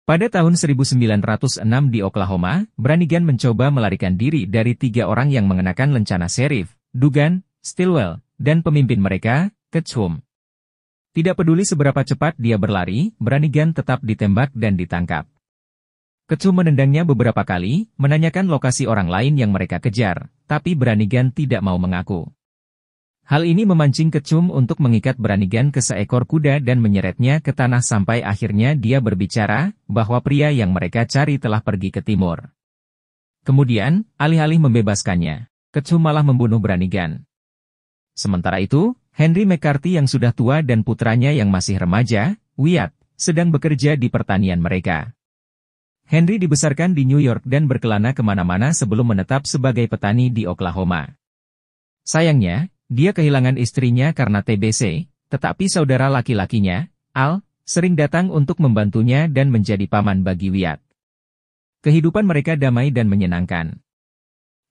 Pada tahun 1906 di Oklahoma, Brannigan mencoba melarikan diri dari 3 orang yang mengenakan lencana serif, Dugan, Stilwell, dan pemimpin mereka, Ketchum. Tidak peduli seberapa cepat dia berlari, Brannigan tetap ditembak dan ditangkap. Ketchum menendangnya beberapa kali, menanyakan lokasi orang lain yang mereka kejar, tapi Brannigan tidak mau mengaku. Hal ini memancing Ketchum untuk mengikat Brannigan ke seekor kuda dan menyeretnya ke tanah sampai akhirnya dia berbicara bahwa pria yang mereka cari telah pergi ke timur. Kemudian, alih-alih membebaskannya, Ketchum malah membunuh Brannigan. Sementara itu, Henry McCarthy yang sudah tua dan putranya yang masih remaja, Wyatt, sedang bekerja di pertanian mereka. Henry dibesarkan di New York dan berkelana kemana-mana sebelum menetap sebagai petani di Oklahoma. Sayangnya, dia kehilangan istrinya karena TBC, tetapi saudara laki-lakinya, Al, sering datang untuk membantunya dan menjadi paman bagi Wyatt. Kehidupan mereka damai dan menyenangkan.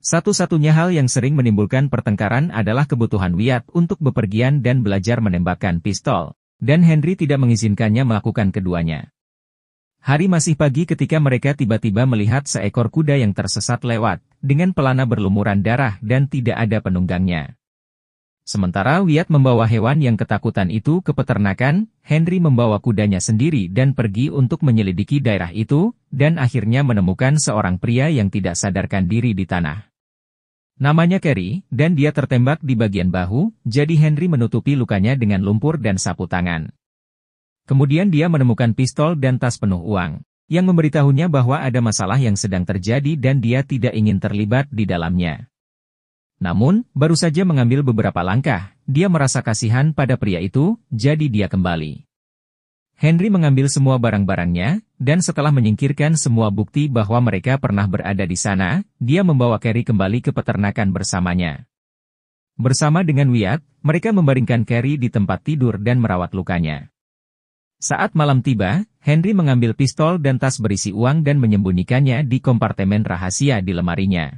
Satu-satunya hal yang sering menimbulkan pertengkaran adalah kebutuhan Wyatt untuk bepergian dan belajar menembakkan pistol, dan Henry tidak mengizinkannya melakukan keduanya. Hari masih pagi ketika mereka tiba-tiba melihat seekor kuda yang tersesat lewat, dengan pelana berlumuran darah dan tidak ada penunggangnya. Sementara Wyatt membawa hewan yang ketakutan itu ke peternakan, Henry membawa kudanya sendiri dan pergi untuk menyelidiki daerah itu, dan akhirnya menemukan seorang pria yang tidak sadarkan diri di tanah. Namanya Kerry, dan dia tertembak di bagian bahu, jadi Henry menutupi lukanya dengan lumpur dan sapu tangan. Kemudian dia menemukan pistol dan tas penuh uang, yang memberitahunya bahwa ada masalah yang sedang terjadi dan dia tidak ingin terlibat di dalamnya. Namun, baru saja mengambil beberapa langkah, dia merasa kasihan pada pria itu, jadi dia kembali. Henry mengambil semua barang-barangnya, dan setelah menyingkirkan semua bukti bahwa mereka pernah berada di sana, dia membawa Kerry kembali ke peternakan bersamanya. Bersama dengan Wyatt, mereka membaringkan Kerry di tempat tidur dan merawat lukanya. Saat malam tiba, Henry mengambil pistol dan tas berisi uang dan menyembunyikannya di kompartemen rahasia di lemarinya.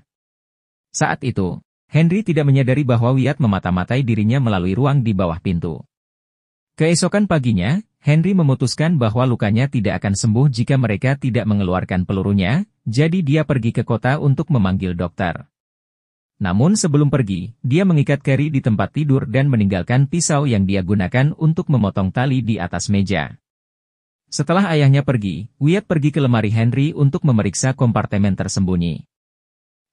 Saat itu, Henry tidak menyadari bahwa Wyatt memata-matai dirinya melalui ruang di bawah pintu. Keesokan paginya, Henry memutuskan bahwa lukanya tidak akan sembuh jika mereka tidak mengeluarkan pelurunya, jadi dia pergi ke kota untuk memanggil dokter. Namun sebelum pergi, dia mengikat Kerry di tempat tidur dan meninggalkan pisau yang dia gunakan untuk memotong tali di atas meja. Setelah ayahnya pergi, Wyatt pergi ke lemari Henry untuk memeriksa kompartemen tersembunyi.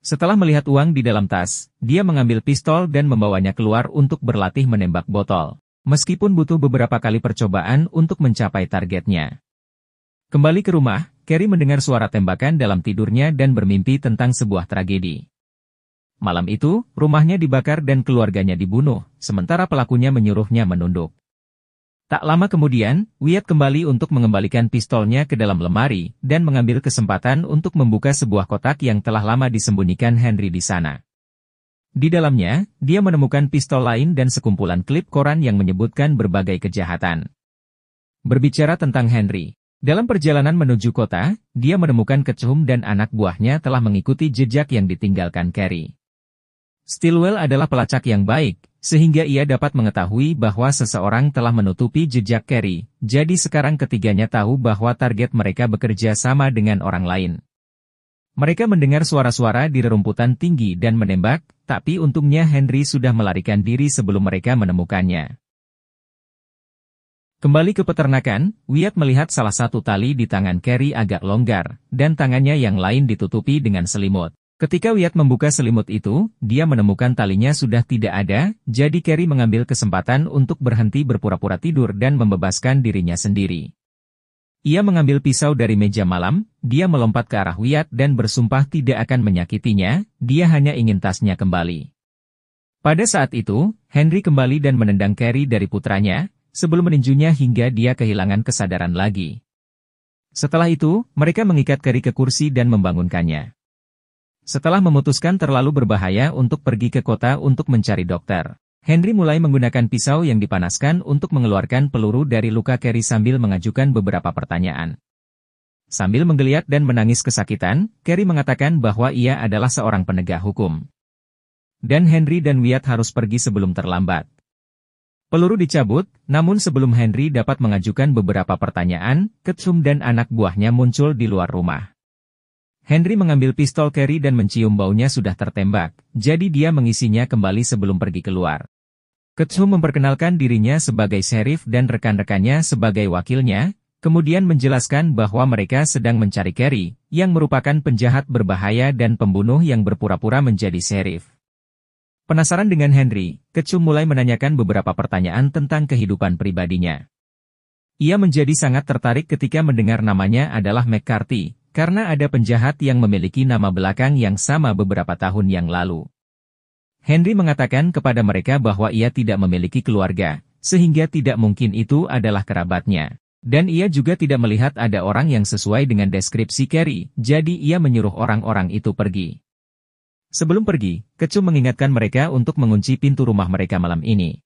Setelah melihat uang di dalam tas, dia mengambil pistol dan membawanya keluar untuk berlatih menembak botol, meskipun butuh beberapa kali percobaan untuk mencapai targetnya. Kembali ke rumah, Kerry mendengar suara tembakan dalam tidurnya dan bermimpi tentang sebuah tragedi. Malam itu, rumahnya dibakar dan keluarganya dibunuh, sementara pelakunya menyuruhnya menunduk. Tak lama kemudian, Wyatt kembali untuk mengembalikan pistolnya ke dalam lemari, dan mengambil kesempatan untuk membuka sebuah kotak yang telah lama disembunyikan Henry di sana. Di dalamnya, dia menemukan pistol lain dan sekumpulan klip koran yang menyebutkan berbagai kejahatan. Berbicara tentang Henry, dalam perjalanan menuju kota, dia menemukan Ketchum dan anak buahnya telah mengikuti jejak yang ditinggalkan Kerry. Stilwell adalah pelacak yang baik, sehingga ia dapat mengetahui bahwa seseorang telah menutupi jejak Kerry, jadi sekarang ketiganya tahu bahwa target mereka bekerja sama dengan orang lain. Mereka mendengar suara-suara di rerumputan tinggi dan menembak, tapi untungnya Henry sudah melarikan diri sebelum mereka menemukannya. Kembali ke peternakan, Wyatt melihat salah satu tali di tangan Kerry agak longgar, dan tangannya yang lain ditutupi dengan selimut. Ketika Wyatt membuka selimut itu, dia menemukan talinya sudah tidak ada, jadi Kerry mengambil kesempatan untuk berhenti berpura-pura tidur dan membebaskan dirinya sendiri. Ia mengambil pisau dari meja malam, dia melompat ke arah Wyatt dan bersumpah tidak akan menyakitinya, dia hanya ingin tasnya kembali. Pada saat itu, Henry kembali dan menendang Kerry dari putranya, sebelum meninjunya hingga dia kehilangan kesadaran lagi. Setelah itu, mereka mengikat Kerry ke kursi dan membangunkannya. Setelah memutuskan terlalu berbahaya untuk pergi ke kota untuk mencari dokter, Henry mulai menggunakan pisau yang dipanaskan untuk mengeluarkan peluru dari luka Kerry sambil mengajukan beberapa pertanyaan. Sambil menggeliat dan menangis kesakitan, Kerry mengatakan bahwa ia adalah seorang penegak hukum. Dan Henry dan Wyatt harus pergi sebelum terlambat. Peluru dicabut, namun sebelum Henry dapat mengajukan beberapa pertanyaan, Ketchum dan anak buahnya muncul di luar rumah. Henry mengambil pistol Carrie dan mencium baunya sudah tertembak, jadi dia mengisinya kembali sebelum pergi keluar. Ketchum memperkenalkan dirinya sebagai sheriff dan rekan-rekannya sebagai wakilnya, kemudian menjelaskan bahwa mereka sedang mencari Carrie, yang merupakan penjahat berbahaya dan pembunuh yang berpura-pura menjadi sheriff. Penasaran dengan Henry, Ketchum mulai menanyakan beberapa pertanyaan tentang kehidupan pribadinya. Ia menjadi sangat tertarik ketika mendengar namanya adalah McCarthy, karena ada penjahat yang memiliki nama belakang yang sama beberapa tahun yang lalu. Henry mengatakan kepada mereka bahwa ia tidak memiliki keluarga, sehingga tidak mungkin itu adalah kerabatnya. Dan ia juga tidak melihat ada orang yang sesuai dengan deskripsi Carrie, jadi ia menyuruh orang-orang itu pergi. Sebelum pergi, Ketchum mengingatkan mereka untuk mengunci pintu rumah mereka malam ini.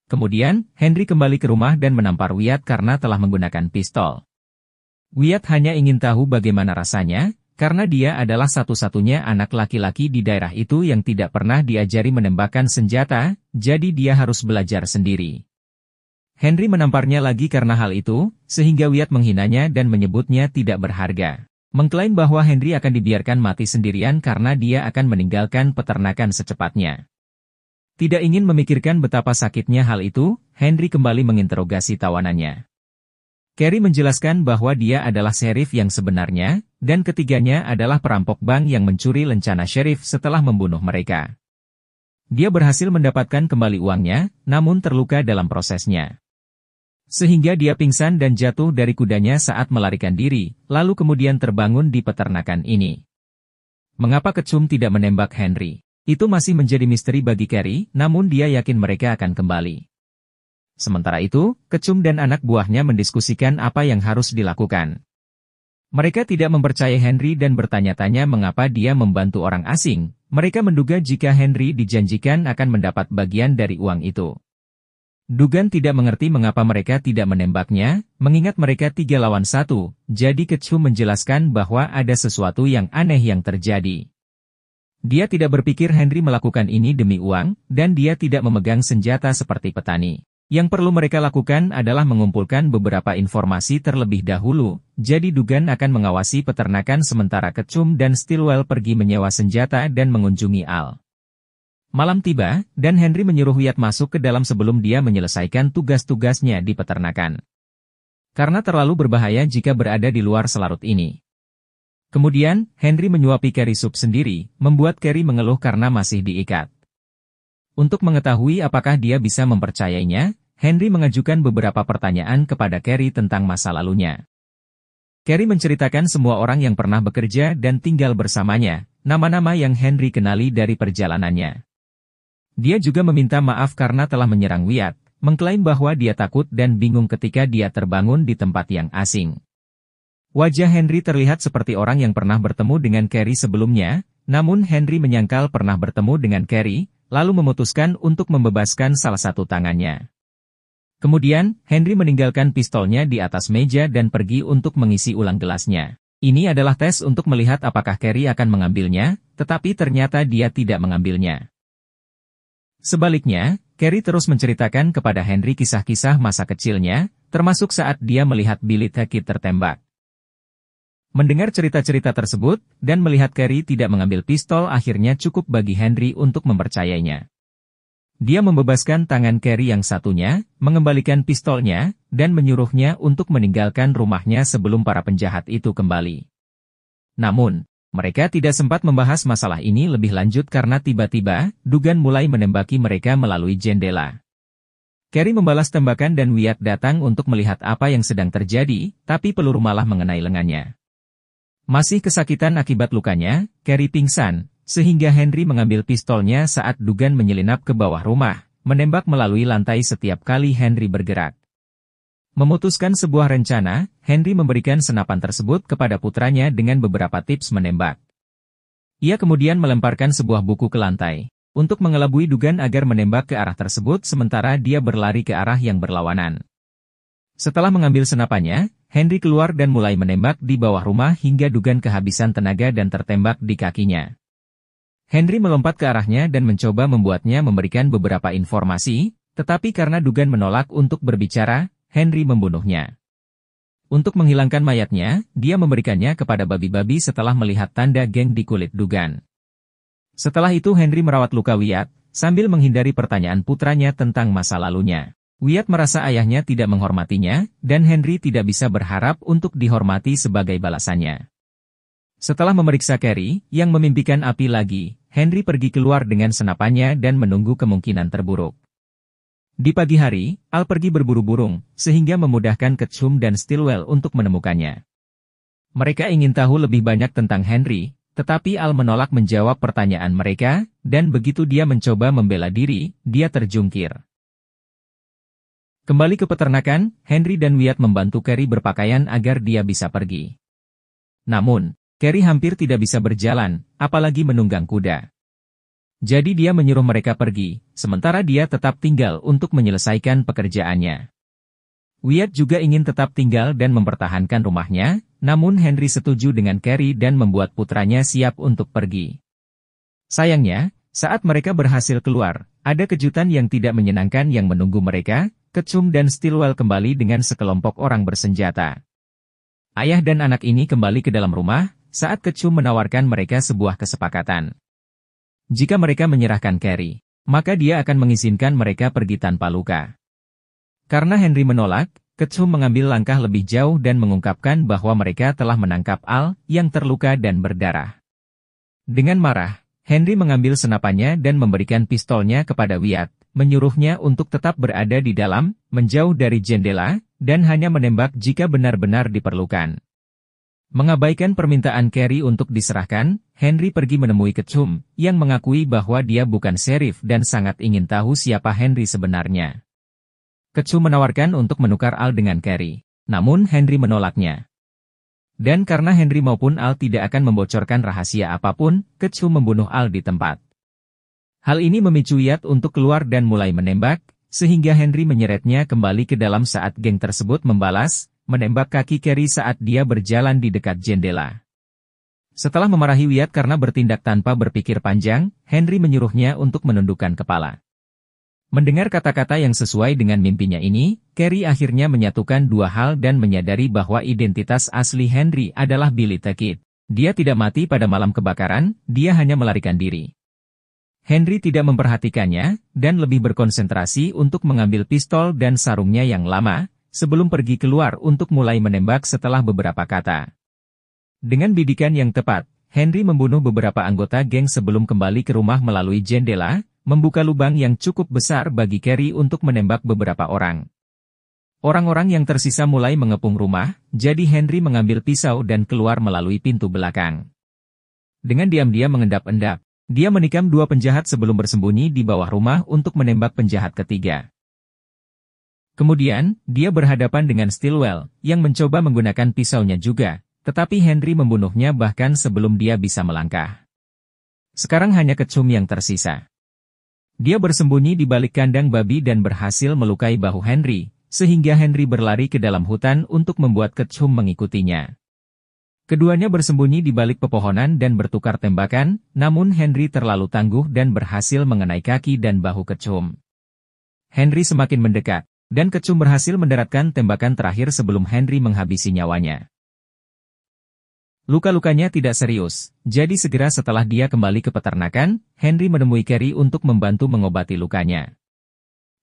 Kemudian, Henry kembali ke rumah dan menampar Wyatt karena telah menggunakan pistol. Wyatt hanya ingin tahu bagaimana rasanya, karena dia adalah satu-satunya anak laki-laki di daerah itu yang tidak pernah diajari menembakkan senjata, jadi dia harus belajar sendiri. Henry menamparnya lagi karena hal itu, sehingga Wyatt menghinanya dan menyebutnya tidak berharga. Mengklaim bahwa Henry akan dibiarkan mati sendirian karena dia akan meninggalkan peternakan secepatnya. Tidak ingin memikirkan betapa sakitnya hal itu, Henry kembali menginterogasi tawanannya. Carrie menjelaskan bahwa dia adalah sheriff yang sebenarnya, dan ketiganya adalah perampok bank yang mencuri lencana sheriff setelah membunuh mereka. Dia berhasil mendapatkan kembali uangnya, namun terluka dalam prosesnya. Sehingga dia pingsan dan jatuh dari kudanya saat melarikan diri, lalu kemudian terbangun di peternakan ini. Mengapa Ketchum tidak menembak Henry? Itu masih menjadi misteri bagi Carrie, namun dia yakin mereka akan kembali. Sementara itu, Ketchum dan anak buahnya mendiskusikan apa yang harus dilakukan. Mereka tidak mempercayai Henry dan bertanya-tanya mengapa dia membantu orang asing. Mereka menduga jika Henry dijanjikan akan mendapat bagian dari uang itu. Dugan tidak mengerti mengapa mereka tidak menembaknya, mengingat mereka 3 lawan 1, jadi Ketchum menjelaskan bahwa ada sesuatu yang aneh yang terjadi. Dia tidak berpikir Henry melakukan ini demi uang, dan dia tidak memegang senjata seperti petani. Yang perlu mereka lakukan adalah mengumpulkan beberapa informasi terlebih dahulu, jadi Dugan akan mengawasi peternakan sementara Ketchum dan Stillwell pergi menyewa senjata dan mengunjungi Al. Malam tiba, dan Henry menyuruh Wyatt masuk ke dalam sebelum dia menyelesaikan tugas-tugasnya di peternakan. Karena terlalu berbahaya jika berada di luar selarut ini. Kemudian, Henry menyuapi Carrie sup sendiri, membuat Carrie mengeluh karena masih diikat. Untuk mengetahui apakah dia bisa mempercayainya, Henry mengajukan beberapa pertanyaan kepada Carrie tentang masa lalunya. Carrie menceritakan semua orang yang pernah bekerja dan tinggal bersamanya, nama-nama yang Henry kenali dari perjalanannya. Dia juga meminta maaf karena telah menyerang Wyatt, mengklaim bahwa dia takut dan bingung ketika dia terbangun di tempat yang asing. Wajah Henry terlihat seperti orang yang pernah bertemu dengan Carrie sebelumnya, namun Henry menyangkal pernah bertemu dengan Carrie, lalu memutuskan untuk membebaskan salah satu tangannya. Kemudian, Henry meninggalkan pistolnya di atas meja dan pergi untuk mengisi ulang gelasnya. Ini adalah tes untuk melihat apakah Carrie akan mengambilnya, tetapi ternyata dia tidak mengambilnya. Sebaliknya, Carrie terus menceritakan kepada Henry kisah-kisah masa kecilnya, termasuk saat dia melihat Billy Tackett tertembak. Mendengar cerita-cerita tersebut, dan melihat Carrie tidak mengambil pistol akhirnya cukup bagi Henry untuk mempercayainya. Dia membebaskan tangan Carrie yang satunya, mengembalikan pistolnya, dan menyuruhnya untuk meninggalkan rumahnya sebelum para penjahat itu kembali. Namun, mereka tidak sempat membahas masalah ini lebih lanjut karena tiba-tiba, Dugan mulai menembaki mereka melalui jendela. Carrie membalas tembakan dan Wyatt datang untuk melihat apa yang sedang terjadi, tapi peluru malah mengenai lengannya. Masih kesakitan akibat lukanya, Carrie pingsan, sehingga Henry mengambil pistolnya saat Dugan menyelinap ke bawah rumah, menembak melalui lantai setiap kali Henry bergerak. Memutuskan sebuah rencana, Henry memberikan senapan tersebut kepada putranya dengan beberapa tips menembak. Ia kemudian melemparkan sebuah buku ke lantai, untuk mengelabui Dugan agar menembak ke arah tersebut sementara dia berlari ke arah yang berlawanan. Setelah mengambil senapannya, Henry keluar dan mulai menembak di bawah rumah hingga Dugan kehabisan tenaga dan tertembak di kakinya. Henry melompat ke arahnya dan mencoba membuatnya memberikan beberapa informasi, Tetapi karena Dugan menolak untuk berbicara, Henry membunuhnya. Untuk menghilangkan mayatnya, dia memberikannya kepada babi-babi setelah melihat tanda geng di kulit Dugan. Setelah itu Henry merawat luka Wyatt, sambil menghindari pertanyaan putranya tentang masa lalunya. Wyatt merasa ayahnya tidak menghormatinya, dan Henry tidak bisa berharap untuk dihormati sebagai balasannya. Setelah memeriksa Carrie, yang memimpikan api lagi, Henry pergi keluar dengan senapannya dan menunggu kemungkinan terburuk. Di pagi hari, Al pergi berburu burung, sehingga memudahkan Ketchum dan Stillwell untuk menemukannya. Mereka ingin tahu lebih banyak tentang Henry, tetapi Al menolak menjawab pertanyaan mereka, dan begitu dia mencoba membela diri, dia terjungkir. Kembali ke peternakan, Henry dan Wyatt membantu Carrie berpakaian agar dia bisa pergi. Namun, Carrie hampir tidak bisa berjalan, apalagi menunggang kuda. Jadi dia menyuruh mereka pergi, sementara dia tetap tinggal untuk menyelesaikan pekerjaannya. Wyatt juga ingin tetap tinggal dan mempertahankan rumahnya, namun Henry setuju dengan Carrie dan membuat putranya siap untuk pergi. Sayangnya, saat mereka berhasil keluar, ada kejutan yang tidak menyenangkan yang menunggu mereka. Ketchum dan Stillwell kembali dengan sekelompok orang bersenjata. Ayah dan anak ini kembali ke dalam rumah, saat Ketchum menawarkan mereka sebuah kesepakatan. Jika mereka menyerahkan Carrie, maka dia akan mengizinkan mereka pergi tanpa luka. Karena Henry menolak, Ketchum mengambil langkah lebih jauh dan mengungkapkan bahwa mereka telah menangkap Al, yang terluka dan berdarah. Dengan marah, Henry mengambil senapannya dan memberikan pistolnya kepada Wyatt, menyuruhnya untuk tetap berada di dalam, menjauh dari jendela, dan hanya menembak jika benar-benar diperlukan. Mengabaikan permintaan Carrie untuk diserahkan, Henry pergi menemui Ketchum, yang mengakui bahwa dia bukan sheriff dan sangat ingin tahu siapa Henry sebenarnya. Ketchum menawarkan untuk menukar Al dengan Carrie, namun Henry menolaknya. Dan karena Henry maupun Al tidak akan membocorkan rahasia apapun, Ketchum membunuh Al di tempat. Hal ini memicu Wyatt untuk keluar dan mulai menembak, sehingga Henry menyeretnya kembali ke dalam saat geng tersebut membalas, menembak kaki Carrie saat dia berjalan di dekat jendela. Setelah memarahi Wyatt karena bertindak tanpa berpikir panjang, Henry menyuruhnya untuk menundukkan kepala. Mendengar kata-kata yang sesuai dengan mimpinya ini, Carrie akhirnya menyatukan dua hal dan menyadari bahwa identitas asli Henry adalah Billy the Kid. Dia tidak mati pada malam kebakaran, dia hanya melarikan diri. Henry tidak memperhatikannya, dan lebih berkonsentrasi untuk mengambil pistol dan sarungnya yang lama, sebelum pergi keluar untuk mulai menembak setelah beberapa kata. Dengan bidikan yang tepat, Henry membunuh beberapa anggota geng sebelum kembali ke rumah melalui jendela, membuka lubang yang cukup besar bagi Carrie untuk menembak beberapa orang. Orang-orang yang tersisa mulai mengepung rumah, jadi Henry mengambil pisau dan keluar melalui pintu belakang. Dengan diam-diam mengendap-endap, dia menikam dua penjahat sebelum bersembunyi di bawah rumah untuk menembak penjahat ketiga. Kemudian, dia berhadapan dengan Stillwell, yang mencoba menggunakan pisaunya juga, tetapi Henry membunuhnya bahkan sebelum dia bisa melangkah. Sekarang hanya Ketchum yang tersisa. Dia bersembunyi di balik kandang babi dan berhasil melukai bahu Henry, sehingga Henry berlari ke dalam hutan untuk membuat Ketchum mengikutinya. Keduanya bersembunyi di balik pepohonan dan bertukar tembakan, namun Henry terlalu tangguh dan berhasil mengenai kaki dan bahu Ketchum. Henry semakin mendekat, dan Ketchum berhasil mendaratkan tembakan terakhir sebelum Henry menghabisi nyawanya. Luka-lukanya tidak serius, jadi segera setelah dia kembali ke peternakan, Henry menemui Carrie untuk membantu mengobati lukanya.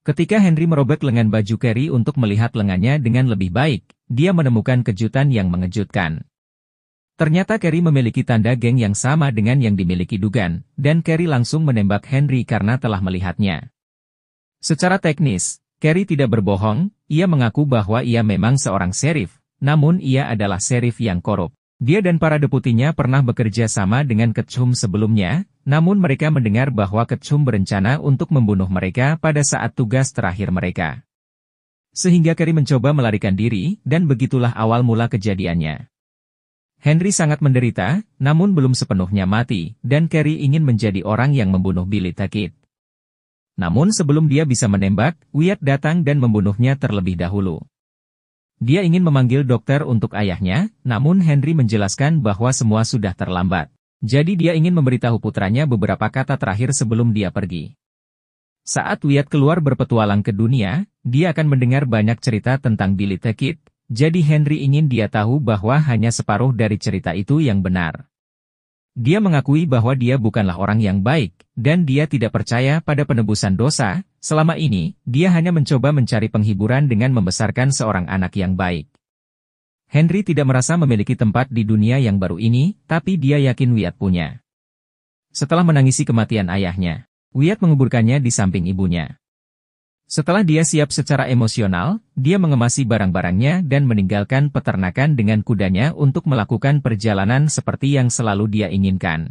Ketika Henry merobek lengan baju Carrie untuk melihat lengannya dengan lebih baik, dia menemukan kejutan yang mengejutkan. Ternyata Carrie memiliki tanda geng yang sama dengan yang dimiliki Dugan, dan Carrie langsung menembak Henry karena telah melihatnya. Secara teknis, Carrie tidak berbohong, ia mengaku bahwa ia memang seorang sheriff, namun ia adalah sheriff yang korup. Dia dan para deputinya pernah bekerja sama dengan Ketchum sebelumnya, namun mereka mendengar bahwa Ketchum berencana untuk membunuh mereka pada saat tugas terakhir mereka. Sehingga Carrie mencoba melarikan diri, dan begitulah awal mula kejadiannya. Henry sangat menderita, namun belum sepenuhnya mati, dan Carrie ingin menjadi orang yang membunuh Billy the Kid. Namun sebelum dia bisa menembak, Wyatt datang dan membunuhnya terlebih dahulu. Dia ingin memanggil dokter untuk ayahnya, namun Henry menjelaskan bahwa semua sudah terlambat. Jadi dia ingin memberitahu putranya beberapa kata terakhir sebelum dia pergi. Saat Wyatt keluar berpetualang ke dunia, dia akan mendengar banyak cerita tentang Billy the Kid, jadi Henry ingin dia tahu bahwa hanya separuh dari cerita itu yang benar. Dia mengakui bahwa dia bukanlah orang yang baik, dan dia tidak percaya pada penebusan dosa. Selama ini, dia hanya mencoba mencari penghiburan dengan membesarkan seorang anak yang baik. Henry tidak merasa memiliki tempat di dunia yang baru ini, tapi dia yakin Wyatt punya. Setelah menangisi kematian ayahnya, Wyatt menguburkannya di samping ibunya. Setelah dia siap secara emosional, dia mengemasi barang-barangnya dan meninggalkan peternakan dengan kudanya untuk melakukan perjalanan seperti yang selalu dia inginkan.